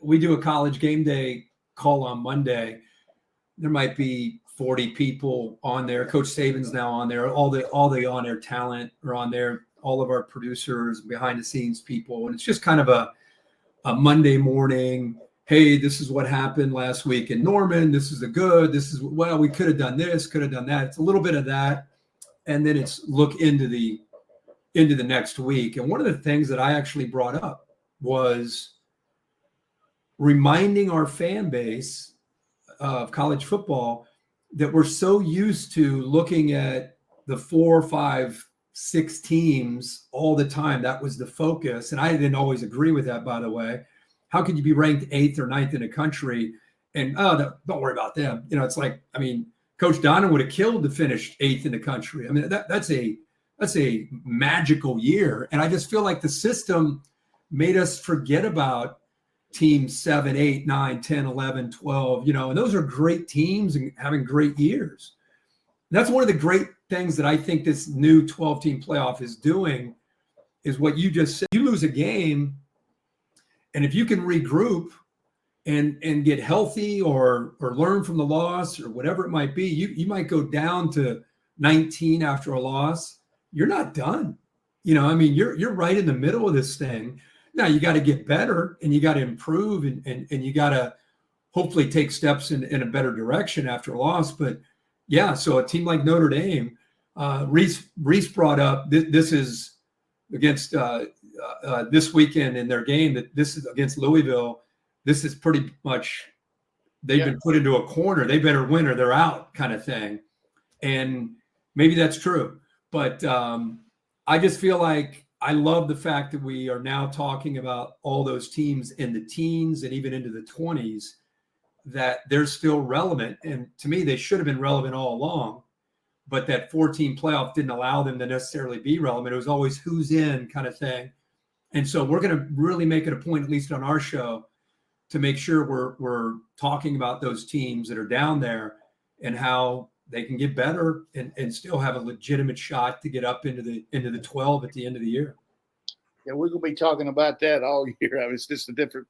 we do a College GameDay call on Monday. There might be 40 people on there. Coach Saban's now on there. All the on-air talent are on there. All of our producers, behind the scenes people. And it's just kind of a Monday morning. Hey, this is what happened last week in Norman. This is we could have done this, could have done that. It's a little bit of that. And then it's look into the next week. And one of the things that I actually brought up was reminding our fan base of college football that we're so used to looking at the 4, 5, 6 teams all the time. That was the focus. And I didn't always agree with that, by the way. How could you be ranked 8th or 9th in the country and, don't worry about them. It's like, Coach Donnan would have killed to finish 8th in the country. That's a magical year. And I just feel like the system made us forget about teams 7, 8, 9, 10, 11, 12, and those are great teams and having great years. And that's one of the great things that I think this new 12-team playoff is doing is what you just said. You lose a game, and if you can regroup and get healthy or learn from the loss or whatever it might be, you might go down to 19 after a loss. You're not done. You're right in the middle of this thing. Now you got to get better and you got to improve and you got to hopefully take steps in a better direction after a loss. But yeah, so a team like Notre Dame, Reese brought up this is against this weekend in their game, that this is against Louisville. This is pretty much they've been put into a corner. They better win or they're out kind of thing. And maybe that's true. But I just feel like I love the fact that we are now talking about all those teams in the teens and even into the 20s, that they're still relevant. And to me, they should have been relevant all along. But that 14 playoff didn't allow them to necessarily be relevant. It was always who's in kind of thing. And so we're going to really make it a point, at least on our show, to make sure we're talking about those teams that are down there and how they can get better and still have a legitimate shot to get up into the 12 at the end of the year. Yeah, we're going to be talking about that all year. It's just a different